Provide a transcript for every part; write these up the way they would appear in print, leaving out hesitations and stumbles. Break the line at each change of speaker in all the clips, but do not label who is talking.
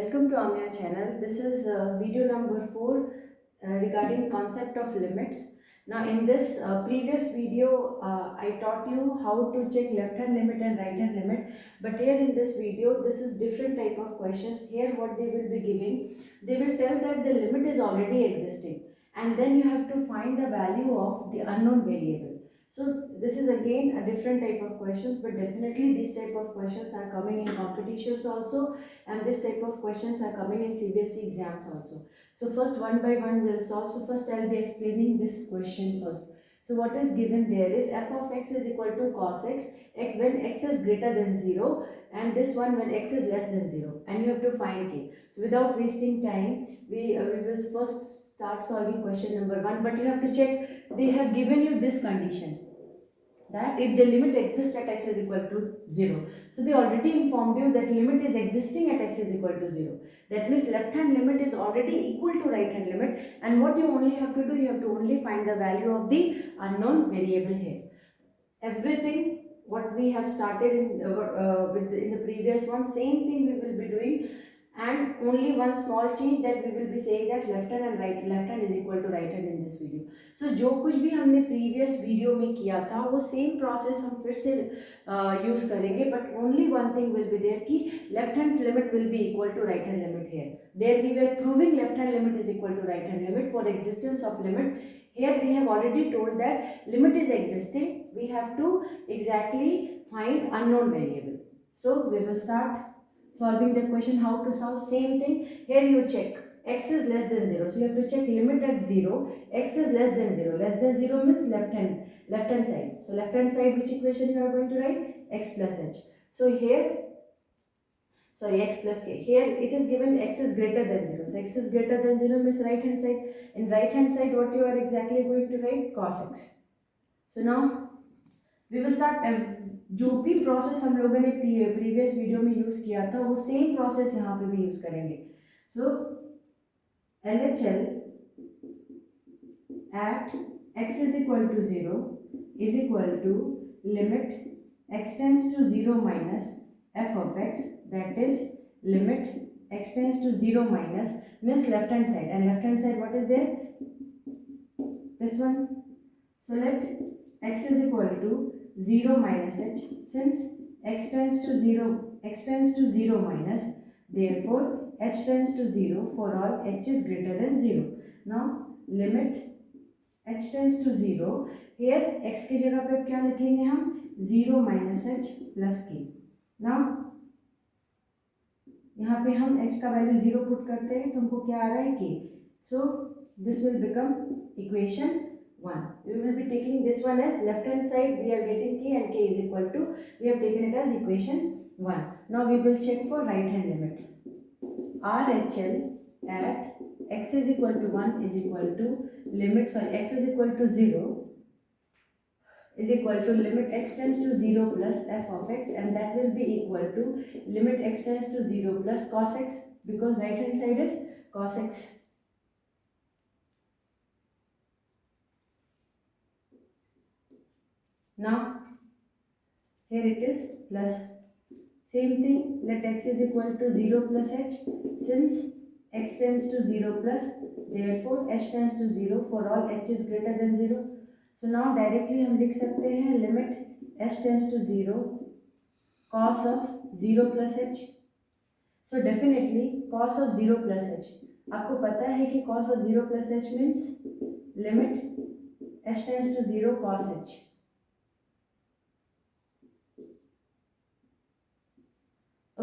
Welcome to Amya channel. This is video number 4 regarding concept of limits. Now in this previous video I taught you how to check left hand limit and right hand limit, but here in this video this is different type of questions. Here what they will be giving, they will tell that the limit is already existing and then you have to find the value of the unknown variable. So this is again a different type of questions, but definitely these type of questions are coming in competitions also, and this type of questions are coming in CBSE exams also. So first one by one we'll solve. So first I'll be explaining this question first. So what is given there is f of x is equal to cos x when x is greater than 0, and this one when x is less than 0, and you have to find k. So without wasting time, we will first start solving question number 1, but you have to check they have given you this condition that if the limit exists at x is equal to 0. So they already informed you that limit is existing at x is equal to 0. That means left hand limit is already equal to right hand limit, and what you only have to do, you have to only find the value of the unknown variable here. Everything what we have started in the previous one, same thing we will be doing, and only one small change that we will be saying that left hand and right left hand is equal to right hand in this video. So जो कुछ भी हमने previous video में किया था वो same process हम फिर से use करेंगे, but only one thing will be there कि left hand limit will be equal to right hand limit here. There we were proving left hand limit is equal to right hand limit for existence of limit. Here we have already told that limit is existing, we have to exactly find unknown variable. So we will start solving the question. How to solve? Same thing. Here you check x is less than 0, so you have to check limit at 0, x is less than 0. Less than 0 means left hand side. So left hand side, which equation you are going to write? X plus h. So here, sorry, x plus k. Here it is given x is greater than 0. So x is greater than 0 means right hand side. In right hand side, what you are exactly going to write? Cos x. So now we will start. जो भी process हम लोगों ने previous video में use किया था वो same process यहाँ पे भी यूज करेंगे. सो LHL at x is equal to 0 is equal to limit x tends to 0 minus f of x, that is limit x tends to 0 minus means left hand side, and left hand side what is there? This one. So let x is equal to 0 minus h. Since x tends to 0 minus, therefore h tends to 0 for all h is greater than 0. Now limit h tends to 0. Here x की जगह पे क्या लिखेंगे हम? 0 minus h plus k. Now यहाँ पे हम h का वैल्यू 0 पुट करते हैं तो हमको क्या आ रहा है? k. So this will become equation 1. We will be taking this one as left hand side, we are getting k and k is equal to, we have taken it as equation 1. Now we will check for right hand limit. RHL at x is equal to 1 is equal to limit, sorry, x is equal to 0 is equal to limit x tends to 0 plus f of x, and that will be equal to limit x tends to 0 plus cos x, because right hand side is cos x. Now here it is plus, same thing, let x is equal to 0 plus h. Since x tends to 0 plus, therefore h tends to 0 for all h is greater than 0. So now directly हम लिख सकते हैं limit h tends to 0 cos of 0 plus h. So definitely cos of 0 plus h, आपको पता है कि cos of 0 plus h means limit h tends to 0 cos h.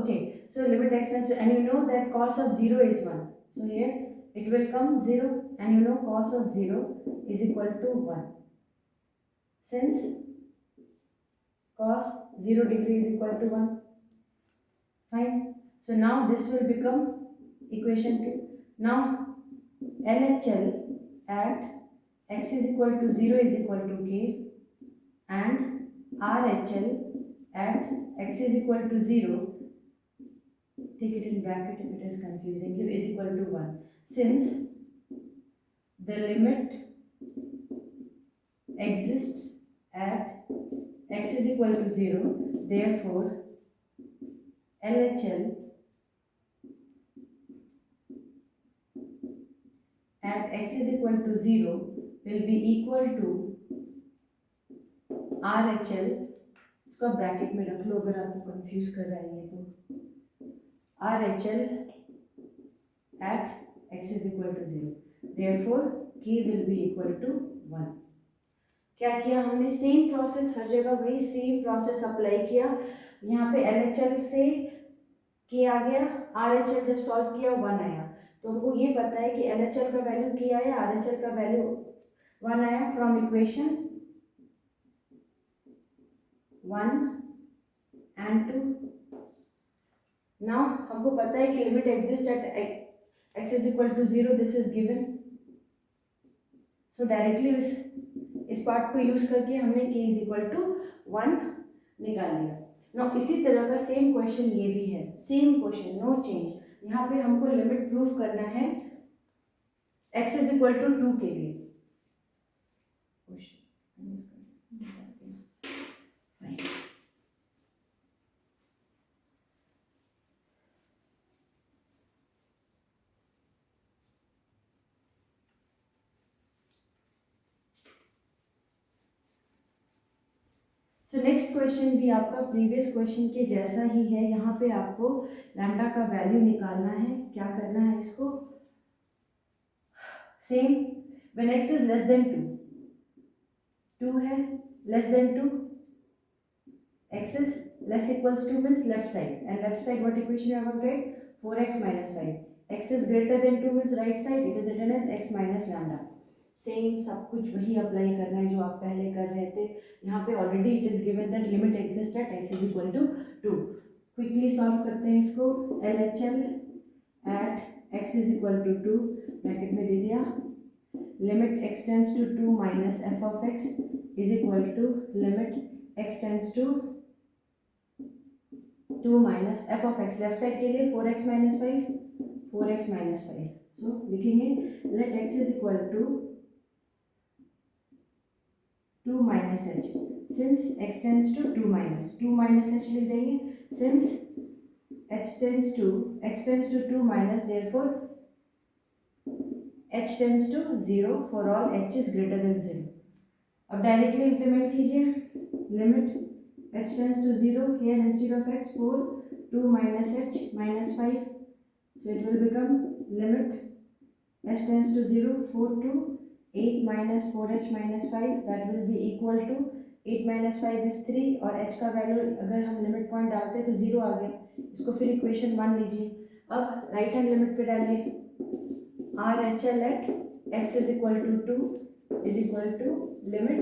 Okay, so limit x tends to, and you know that cos of 0 is 1. So here it will come 0, and you know cos of 0 is equal to 1. Since cos 0 degree is equal to 1. Fine. So now this will become equation 2. Now LHL at x is equal to 0 is equal to k, and RHL at x is equal to 0, take it in bracket if it is confusing you, is equal to 1. Since the limit exists at x is equal to 0, therefore LHL at x is equal to 0 will be equal to RHL, इसको bracket में रख लो अगर आपको confuse कर रहा है ये तो, RHL at x is equal to 0, therefore k will be equal to 1. क्या किया हमने, सेम प्रोसेस हर जगह वही सेम प्रोसेस अप्लाई किया। यहाँ पे LHL से k आ गया, RHL जब सॉल्व किया 1 आया, तो हमको ये पता है कि LHL का वैल्यू k आया, RHL का वैल्यू 1 आया। फ्रॉम इक्वेशन 1 and 2, नाउ हमको पता है कि limit exist at x is equal to 0, this is given, so directly इस पार्ट को यूज करके हमने k is equal to 1 निकाल लिया। नाउ इसी तरह का सेम क्वेश्चन ये भी है, सेम क्वेश्चन, नो चेंज। यहाँ पे हमको लिमिट प्रूफ करना है x is equal to 2 के लिए। सो नेक्स्ट क्वेश्चन भी आपका प्रीवियस क्वेश्चन के जैसा ही है। यहाँ पे आपको लैम्डा का वैल्यू निकालना है। क्या करना है इसको, same, when x is less than 2 है, less than 2, x is less equals to means left side, and left side what equation have we right, 4x minus 5, x is greater than 2 means right side it is written as x minus lambda. Same सब कुछ वही apply करना है जो आप पहले कर रहे थे। यहाँ पे already it is given that limit exist at x is equal to 2। Quickly solve करते हैं इसको। LHL at x is equal to 2 bracket में दे दिया, limit x tends to 2 minus F of x is equal to limit x tends to 2 minus F of x, left side के लिए 4x minus 5, 4x minus 5। So लिखेंगे let x is equal to 2 minus h, since x tends to 2 minus h लिख देंगे, since x tends to 2 minus, therefore h tends to 0 for all h is greater than 0। अब directly implement कीजिए, limit h tends to 0, here instead of x 4, 2 minus h minus 5, so it will become limit h tends to 0, 4 to 8 minus 4h minus 5, that will be equal to 8 minus 5 is 3, और h का value अगर हम limit point डालते हैं तो 0 आ गया। इसको फिर इक्वेशन 1 लीजिए। अब राइट हैंड लिमिट पे डालिए, RHL at x is equal to 2 is equal to limit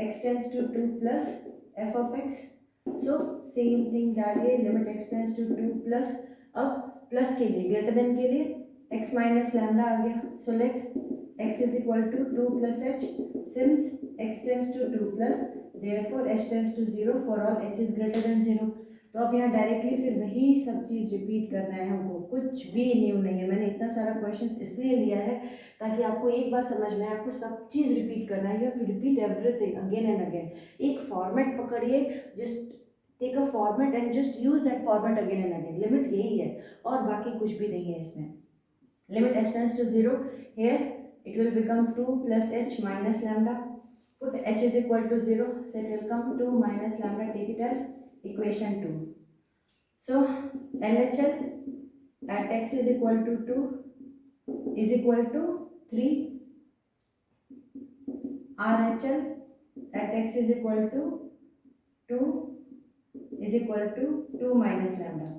x tends to 2 plus F of x, so same thing डालिए, limit x tends to 2 plus, अब प्लस के लिए ग्रेटर देन के लिए x minus lambda आ गया, so let x is equal to 2 plus h, since x tends to 2 plus, therefore h tends to 0 for all h is greater than 0। तो अब यहाँ directly फिर वही सब चीज़ रिपीट करना है हमको, कुछ भी न्यू नहीं है। मैंने इतना सारा क्वेश्चंस इसलिए लिया है ताकि आपको एक बात समझ में आए, आपको सब चीज़ रिपीट करना है, you have to repeat everything again and again. एक फॉर्मेट पकड़िए, just take a format and just use that format again and again. Limit यही है और बाकी कुछ भी नहीं है इसमें। लिमिट h tends to 0, here it will become 2 plus h minus lambda, put h is equal to 0, so it will come 2 minus lambda, take it as equation 2। So LHL at x is equal to 2 is equal to 3, RHL at x is equal to 2 is equal to 2 minus lambda,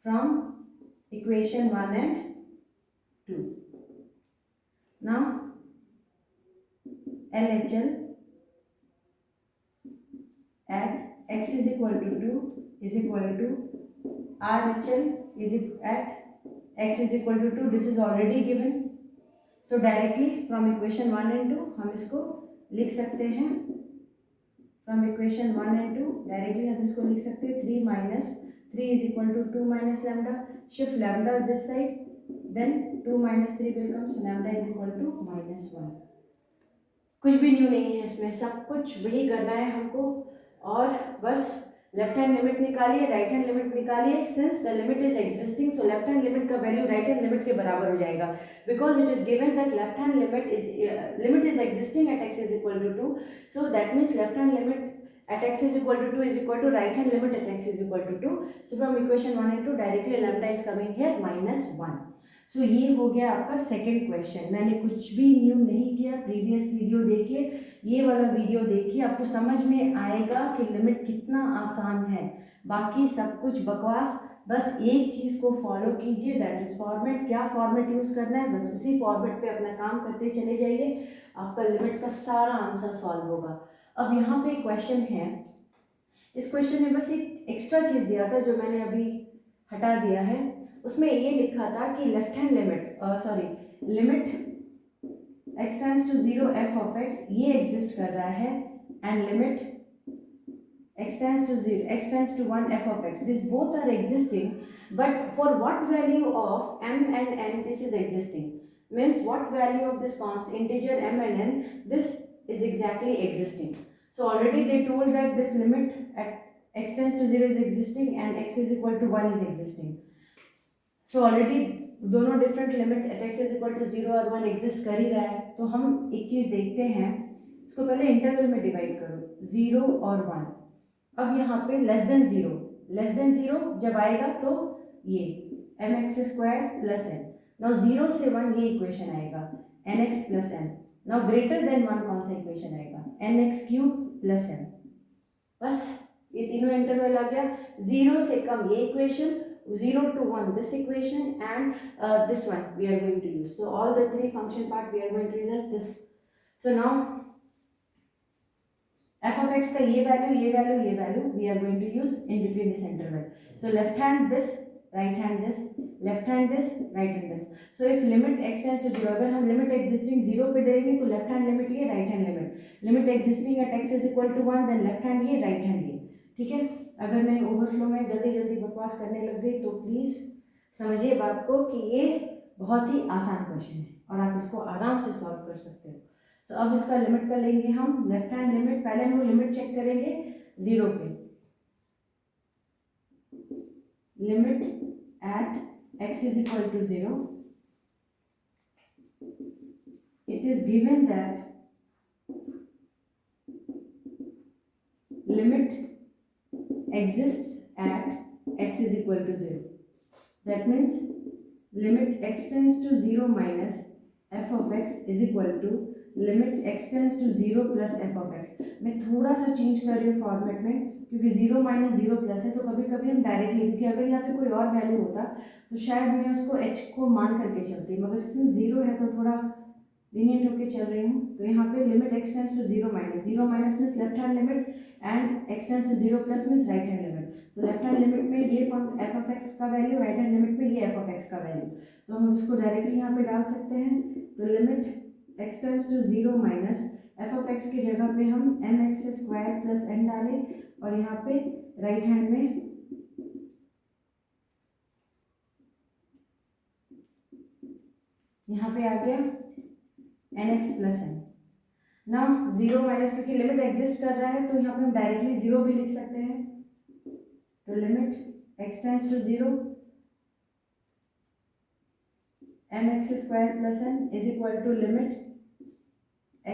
from equation 1 and 2। Now LHL at x is equal to 2 is equal to RHL is at x is equal to 2, this is already given, so directly from equation 1 and 2 हम इसको लिख सकते हैं। from equation 1 and 2 directly हम इसको लिख सकते हैं 3 minus 3 is equal to 2 minus lambda, shift lambda this side, then 2 minus 3 will come, so lambda is equal to -1। कुछ भी न्यू नहीं है इसमें, सब कुछ वही करना है हमको, और बस लेफ्ट हैंड लिमिट निकालिए, राइट हैंड लिमिट निकालिए. Since the limit is existing, so left hand limit का वैल्यू राइट हैंड लिमिट के बराबर हो जाएगा, because it is given that left hand limit is existing at x is equal to 2. So that means left hand limit at x is equal to 2 is equal to right hand limit at x is equal to 2. So from equation 1 and 2 directly lambda is coming here -1. सो ये हो गया आपका second question. मैंने कुछ भी new नहीं किया, previous video देखिए, ये वाला वीडियो देखिए, आपको समझ में आएगा कि लिमिट कितना आसान है. बाकी सब कुछ बकवास, बस एक चीज़ को फॉलो कीजिए, दैट इज फॉर्मेट. क्या फॉर्मेट यूज़ करना है, बस उसी फॉर्मेट पे अपना काम करते चले जाइए, आपका लिमिट का सारा आंसर सॉल्व होगा. अब यहाँ पे क्वेश्चन है, इस क्वेश्चन में बस एक एक्स्ट्रा चीज़ दिया था जो मैंने अभी हटा दिया है. उसमें ये लिखा था कि left hand limit x tends to 0 f of x ये एग्जिस्ट कर रहा है, and limit x tends to 1 f of x, this both are existing, but for what value of m and n this is existing, means what value of this constant integer m and n this is exactly existing. So already they told that this limit at x tends to 0 is existing and x is equal to 1 is existing. So already दोनों different limit at x is equal to 0 और 1 exist कर ही रहा है. तो हम एक चीज़ देखते हैं, इसको पहले इंटरवल में डिवाइड करो, 0 और 1. अब यहाँ पे लेस देन जीरो जब आएगा तो ये mx square plus n. Now 0 से 1 ये इक्वेशन आएगा nx plus n. Now greater than 1 कौन सा इक्वेशन आएगा, nx क्यूब प्लस n. बस ये तीनों इंटरवल आ गया. 0 से कम ये equation, 0 to 1 this equation, and this one we are going to use. So all the three function part we are going to use as this. So now f of x का ये value we are going to use in between this interval. So left hand this, right hand this, left hand this, right hand this. So if limit x tends to 0, अगर हम limit existing 0 पे देंगे तो left hand limit ये, right hand limit existing at x is equal to 1, then left hand ये, right hand ये. ठीक है. अगर मैं ओवरफ्लो में जल्दी बकवास करने लग गई तो प्लीज़ समझिए बात को कि ये बहुत ही आसान क्वेश्चन है और आप इसको आराम से सॉल्व कर सकते हो. सो अब इसका लिमिट का लेंगे हम, लेफ्ट हैंड लिमिट. पहले हम लिमिट चेक करेंगे 0 पे. Limit at x is equal to 0, it is given that limit exists at x is equal to 0. That means limit x tends to 0 minus f of x is equal to limit x tends to 0 plus f of x. मैं थोड़ा सा change कर रही हूँ format में, क्योंकि 0 minus 0 plus है, तो कभी कभी हम डायरेक्टली, क्योंकि अगर यहाँ पे कोई और वैल्यू होता तो शायद मैं उसको h को मान करके चलती, मगर सिंस 0 है तो थोड़ा लीनियंट होके चल रही हूँ. तो यहाँ पे limit x tends to 0 minus means left hand limit, and x tends to 0 plus means right hand limit. तो लेफ्ट हैंड लिमिट में ये f ऑफ x का वैल्यू, राइट हैंड लिमिट में ये f ऑफ x का value. तो हम उसको डायरेक्टली यहाँ पे डाल सकते हैं. तो limit x tends to 0 minus f of x की जगह पे हम mx स्क्वायर प्लस n डालें, और यहाँ पे राइट हैंड में यहाँ पे आ गया nx प्लस n. ना 0 माइनस, क्योंकि लिमिट एग्जिस्ट कर रहा है तो यहाँ पे हम डायरेक्टली 0 भी लिख सकते हैं. तो limit x tends to 0 mx square plus n is equal to limit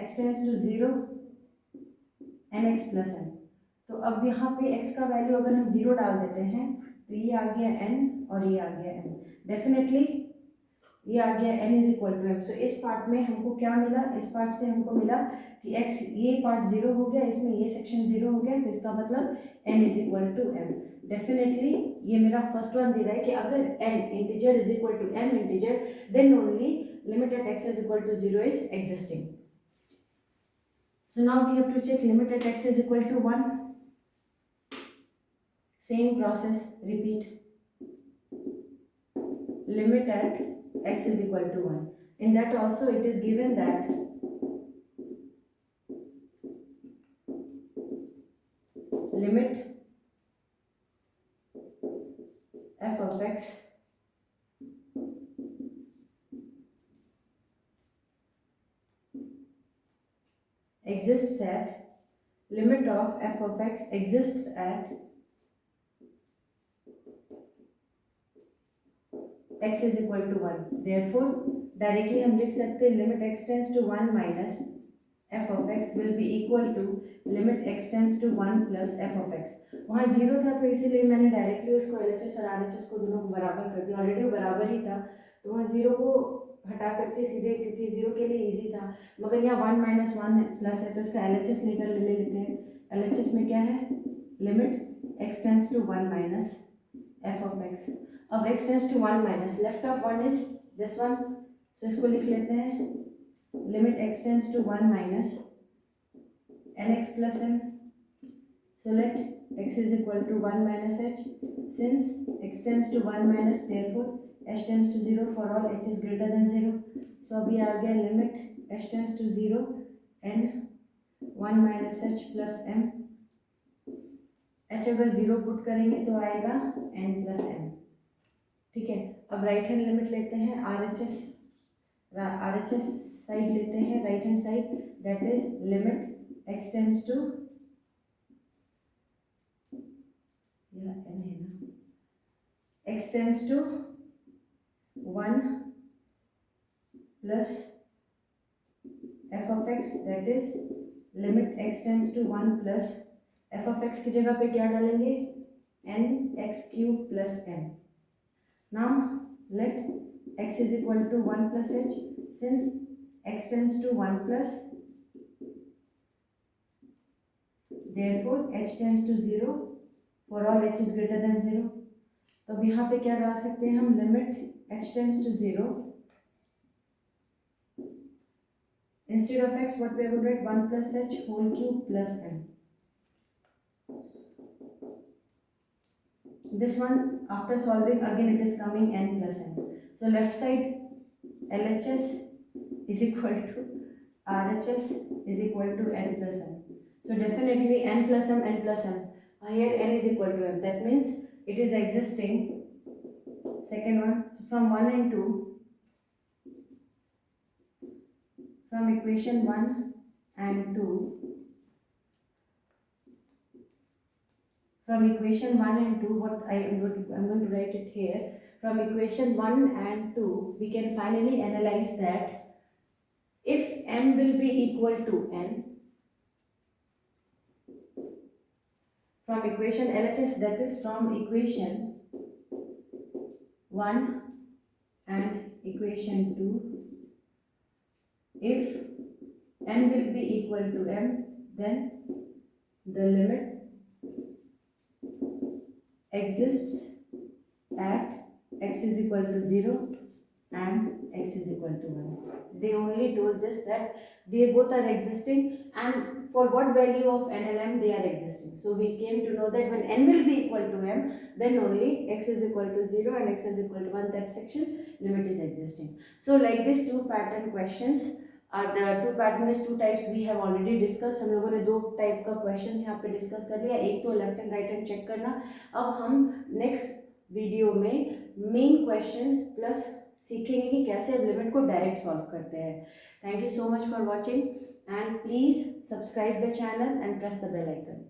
x tends to 0 nx plus n. तो अब यहाँ पे x का वैल्यू अगर हम 0 डाल देते हैं तो ये आ गया n और ये आ गया m. डेफिनेटली ये आ गया n is equal to m. So इस पार्ट में हमको क्या मिला, इस पार्ट से हमको मिला कि x ये पार्ट 0 हो गया, इसमें ये सेक्शन 0 हो गया, तो इसका मतलब n is equal to m. Definitely ये मेरा फर्स्ट वन दे रहा है कि अगर n integer is equal to m integer, then only limit at x is equal to 0 is existing. So now we have to check limit at x is equal to 1. Same process, repeat. Limit at x is equal to 1. In that also it is given that limit f of x exists at, limit of f of x exists at x is equal to 1, therefore directly हम लिख सकते हैं limit x tends to 1 minus f of x will be equal to limit x tends to 1 plus f of x। वहाँ zero था तो इसीलिए मैंने directly उसको LHS और RHS को दोनों को बराबर कर दिया, ऑलरेडी वो बराबर ही था तो वहाँ जीरो को हटा करके सीधे, क्योंकि जीरो के लिए इजी था, मगर यहाँ 1 माइनस 1 प्लस है तो इसका LHS लेकर ले लेते हैं। LHS में क्या है, limit x tends to 1 minus f of x। अब x tends to 1 minus left of 1 is this one, so इसको लिख लेते हैं limit x tends to 1 minus nx plus n। So let x is equal to 1 minus h. Since x tends to 1 minus, therefore h tends to 0 for all h is greater than 0. So अभी आ गया limit h tends to 0 n 1 minus h plus m। h अगर 0 put करेंगे तो आएगा n plus m। ठीक है, अब right hand limit लेते हैं, RHS साइड लेते हैं, right hand side, that is limit x tends to x tends to 1 plus f of x, that is limit x tends to 1 plus f of x की जगह पे क्या डालेंगे, n x cube plus n। Now let x is equal to 1 plus h, since x tends to 1 plus, therefore h tends to 0 for all h is greater than 0। तो अब यहाँ पे क्या डाल सकते हैं हम, limit h tends to 0 instead of x what we are going to write 1 plus h whole cube plus m। This one after solving again it is coming n plus m। So left side LHS is equal to RHS is equal to n plus m। So definitely n plus m, here n is equal to m, that means it is existing। Second one, so from 1 and 2, from equation 1 and 2, from equation 1 and 2, I'm going to write it here, from equation 1 and 2 we can finally analyze that if m will be equal to n, from equation LHS, that is from equation 1 and equation 2, if n will be equal to m, then the limit exists at x is equal to 0 and x is equal to 1. They only told this that they both are existing and for what value of n and m they are existing. So we came to know that when n will be equal to m, then only x is equal to 0 and x is equal to 1, that section limit is existing. So like this two pattern questions are the two pattern is two types we have already discussed। हम लोगों ने दो type का question यहाँ पे discuss कर लिया, एक तो left and right hand check करना। अब हम नेक्स्ट वीडियो में मेन क्वेश्चंस प्लस सीखेंगे कि कैसे अब लिमिट को डायरेक्ट सॉल्व करते हैं। Thank you so much for watching and please subscribe the channel and press the bell icon.